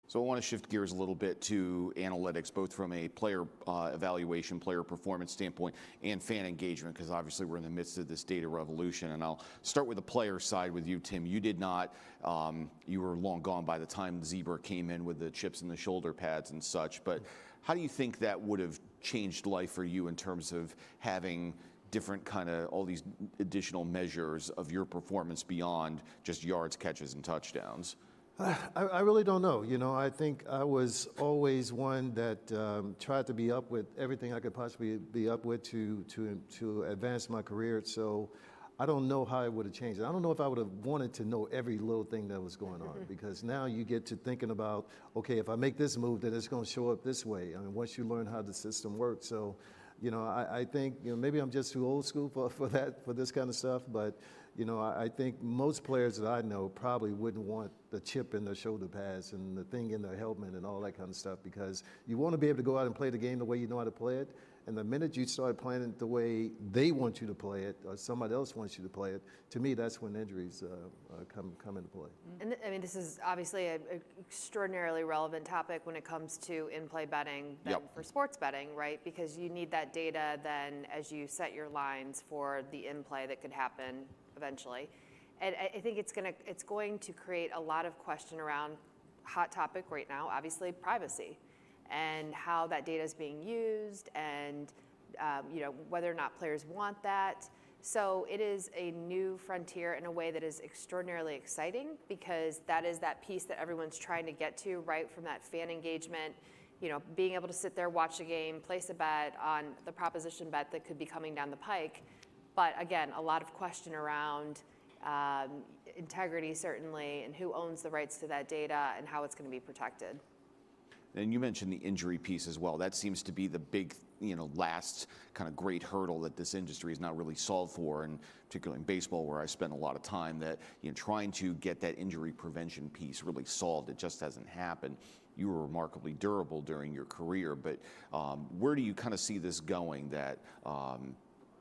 So I want to shift gears a little bit to analytics, both from a player evaluation, player performance standpoint, and fan engagement, because obviously we're in the midst of this data revolution. And I'll start with the player side with you, Tim. You did not, you were long gone by the time Zebra came in with the chips and the shoulder pads and such. But how do you think that would have changed life for you in terms of having different kind of all these additional measures of your performance beyond just yards, catches, and touchdowns? I really don't know. You know, I think I was always one that tried to be up with everything I could possibly be up with to advance my career. So I don't know how it would have changed. I don't know if I would have wanted to know every little thing that was going on, because now you get to thinking about, okay, if I make this move, then it's going to show up this way. I mean, once you learn how the system works. So, you know, I think, you know, maybe I'm just too old school for this kind of stuff, but, you know, I think most players that I know probably wouldn't want the chip in their shoulder pads and the thing in their helmet and all that kind of stuff, because you want to be able to go out and play the game the way you know how to play it. And the minute you start playing it the way they want you to play it, or somebody else wants you to play it, to me, that's when injuries come into play. And I mean, this is obviously an extraordinarily relevant topic when it comes to in-play betting for sports betting, right? Because you need that data then as you set your lines for the in-play that could happen eventually. And I think it's going to create a lot of question around hot topic right now, obviously privacy, and how that data is being used, and you know, whether or not players want that. So it is a new frontier in a way that is extraordinarily exciting, because that is that piece that everyone's trying to get to, right, from that fan engagement, you know, being able to sit there, watch a game, place a bet on the proposition bet that could be coming down the pike. But again, a lot of question around integrity, certainly, and who owns the rights to that data and how it's going to be protected. And you mentioned the injury piece as well. That seems to be the big, you know, last kind of great hurdle that this industry is not really solved for, and particularly in baseball, where I spend a lot of time, that, you know, trying to get that injury prevention piece really solved. It just hasn't happened. You were remarkably durable during your career, but where do you kind of see this going? That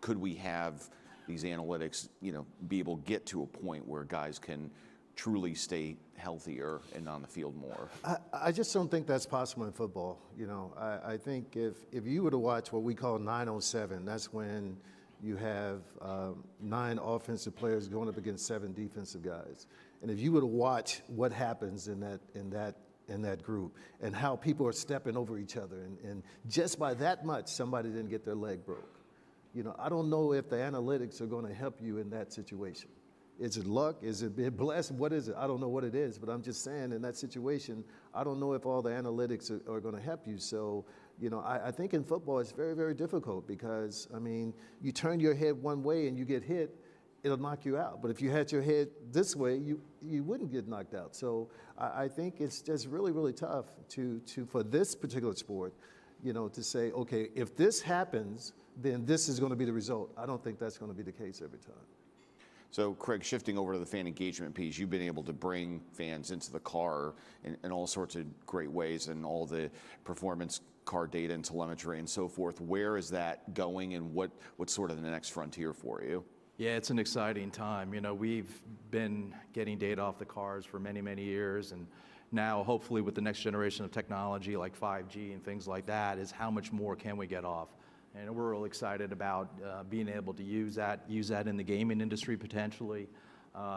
could we have these analytics, you know, be able to get to a point where guys can truly stay healthier and on the field more? I just don't think that's possible in football. You know, I think if you were to watch what we call 9-on-7, that's when you have 9 offensive players going up against 7 defensive guys. And if you were to watch what happens in that group and how people are stepping over each other, and just by that much, somebody didn't get their leg broke. You know, I don't know if the analytics are going to help you in that situation. Is it luck? Is it being blessed? What is it? I don't know what it is, but I'm just saying, in that situation, I don't know if all the analytics are going to help you. So, you know, I think in football it's very, very difficult, because, I mean, you turn your head one way and you get hit, it'll knock you out. But if you had your head this way, you wouldn't get knocked out. So I think it's just really, really tough for this particular sport, you know, to say, okay, if this happens, then this is going to be the result. I don't think that's going to be the case every time. So, Craig, shifting over to the fan engagement piece, you've been able to bring fans into the car in all sorts of great ways, and all the performance car data and telemetry and so forth. Where is that going, and what's sort of the next frontier for you? Yeah, it's an exciting time. You know, we've been getting data off the cars for many, many years, and now hopefully with the next generation of technology like 5G and things like that, is how much more can we get off? And we're real excited about being able to use that in the gaming industry potentially,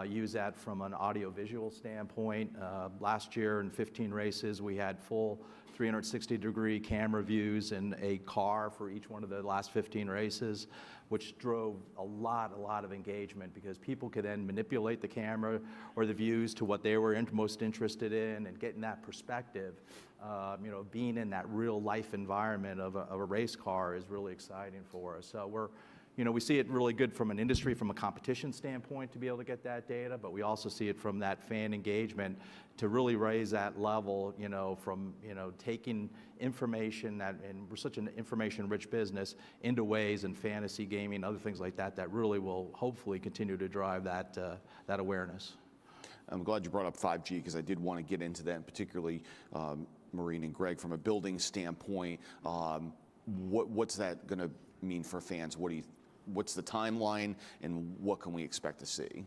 use that from an audio-visual standpoint. Last year in 15 races, we had full 360-degree camera views in a car for each one of the last 15 races, which drove a lot of engagement, because people could then manipulate the camera or the views to what they were most interested in, and getting that perspective. You know, being in that real life environment of a race car is really exciting for us. So we see it really good from an industry, from a competition standpoint, to be able to get that data, but we also see it from that fan engagement to really raise that level, you know, from, you know, taking information and we're such an information-rich business, into ways in fantasy gaming, other things like that, that really will hopefully continue to drive that awareness. I'm glad you brought up 5G, because I did want to get into that, and particularly Maureen and Greg, from a building standpoint. What's that going to mean for fans? What's the timeline, and what can we expect to see?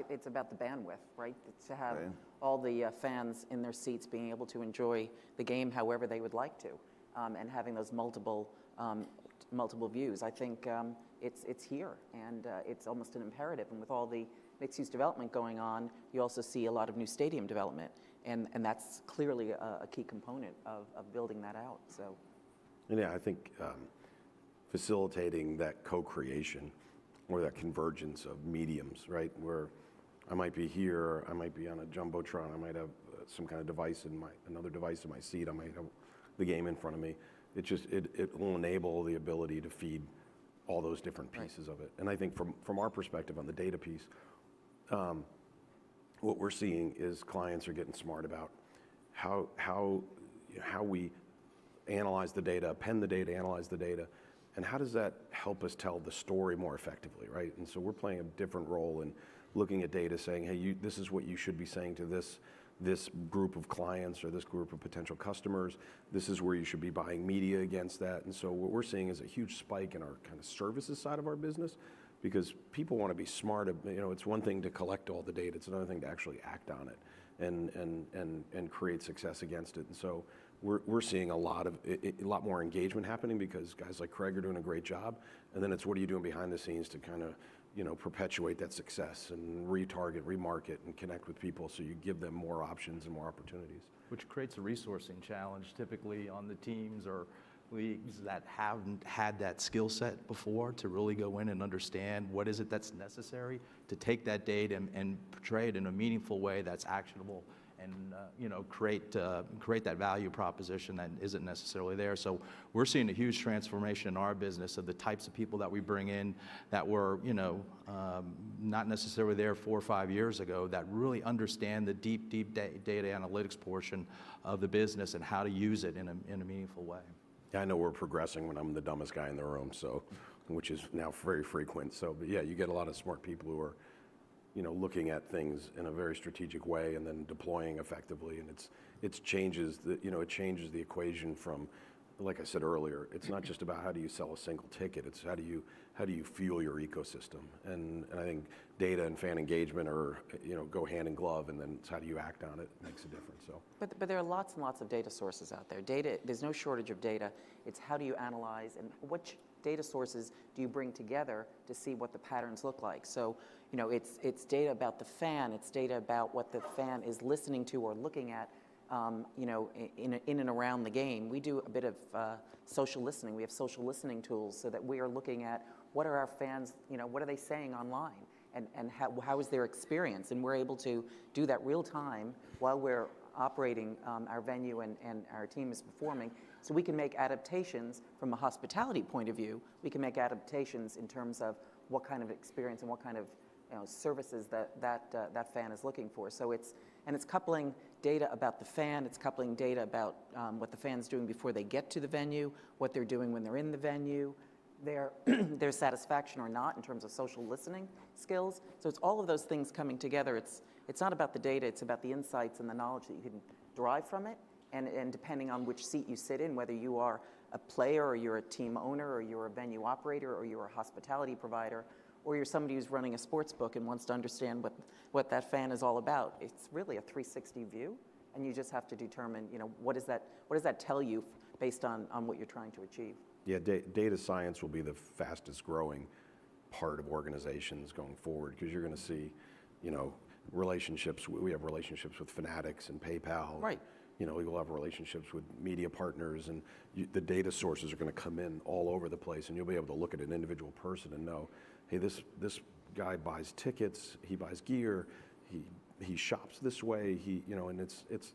It's about the bandwidth, right? It's to have Right. all the fans in their seats being able to enjoy the game however they would like to, and having those multiple views. I think it's here, and it's almost an imperative. And with all the mixed-use development going on, you also see a lot of new stadium development, and that's clearly a key component of building that out. So, And yeah, I think facilitating that co-creation or that convergence of mediums, right? Where I might be here, I might be on a jumbotron, I might have some kind of device another device in my seat, I might have the game in front of me. It will enable the ability to feed all those different pieces of it. And I think from our perspective on the data piece, what we're seeing is clients are getting smart about how we analyze the data, append the data, analyze the data, and how does that help us tell the story more effectively, right? And so we're playing a different role in looking at data, saying, hey, this is what you should be saying to this group of clients or this group of potential customers. This is where you should be buying media against that. And so what we're seeing is a huge spike in our kind of services side of our business, because people want to be smart. It's one thing to collect all the data, it's another thing to actually act on it and create success against it. And so we're seeing a lot more engagement happening, because guys like Craig are doing a great job. And then it's what are you doing behind the scenes to kind of perpetuate that success and retarget, remarket, and connect with people, so you give them more options and more opportunities. Which creates a resourcing challenge typically on the teams or leagues that haven't had that skill set before to really go in and understand what is it that's necessary to take that data and portray it in a meaningful way that's actionable, and create that value proposition that isn't necessarily there. So we're seeing a huge transformation in our business of the types of people that we bring in that were not necessarily there 4 or 5 years ago, that really understand the deep data analytics portion of the business and how to use it in a meaningful way. Yeah, I know we're progressing when I'm the dumbest guy in the room, so, which is now very frequent. So, but yeah, you get a lot of smart people who are looking at things in a very strategic way and then deploying effectively, and it changes the equation from, like I said earlier, it's not just about how do you sell a single ticket, it's how do you fuel your ecosystem, and I think data and fan engagement are go hand in glove, and then it's how do you act on it makes a difference. So, but there are lots and lots of data sources out there. There's no shortage of data. It's how do you analyze, and which data sources do you bring together to see what the patterns look like? So, it's data about the fan, it's data about what the fan is listening to or looking at, in and around the game. We do a bit of social listening. We have social listening tools so that we are looking at what are our fans, what are they saying online, and how is their experience? And we're able to do that real time while we're operating our venue and our team is performing. So we can make adaptations from a hospitality point of view. We can make adaptations in terms of what kind of experience and what kind of services that fan is looking for. So it's coupling data about the fan, it's coupling data about what the fan's doing before they get to the venue, what they're doing when they're in the venue, their satisfaction or not in terms of social listening skills. So it's all of those things coming together. It's not about the data, it's about the insights and the knowledge that you can derive from it. And depending on which seat you sit in, whether you are a player or you're a team owner or you're a venue operator or you're a hospitality provider, or you're somebody who's running a sports book and wants to understand what that fan is all about. It's really a 360 view, and you just have to determine, what does that tell you based on what you're trying to achieve. yeah, data science will be the fastest growing part of organizations going forward, because you're going to see, relationships. We have relationships with Fanatics and PayPal. Right. We will have relationships with media partners, and the data sources are going to come in all over the place, and you'll be able to look at an individual person and know, hey, this guy buys tickets, he buys gear, he shops this way, and it's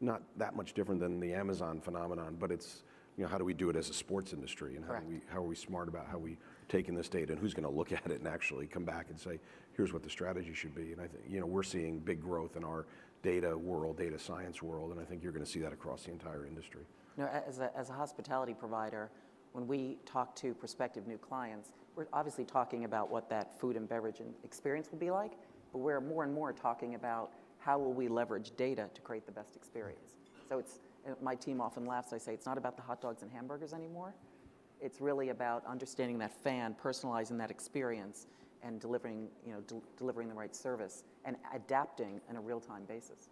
not that much different than the Amazon phenomenon, but it's, how do we do it as a sports industry, and how are we smart about how we taking this data, and who's going to look at it and actually come back and say, here's what the strategy should be. And I think, we're seeing big growth in our data world, data science world, and I think you're going to see that across the entire industry. As a hospitality provider, when we talk to prospective new clients, we're obviously talking about what that food and beverage experience will be like, but we're more and more talking about how will we leverage data to create the best experience. So my team often laughs, I say, it's not about the hot dogs and hamburgers anymore. It's really about understanding that fan, personalizing that experience, and delivering, delivering the right service and adapting on a real-time basis.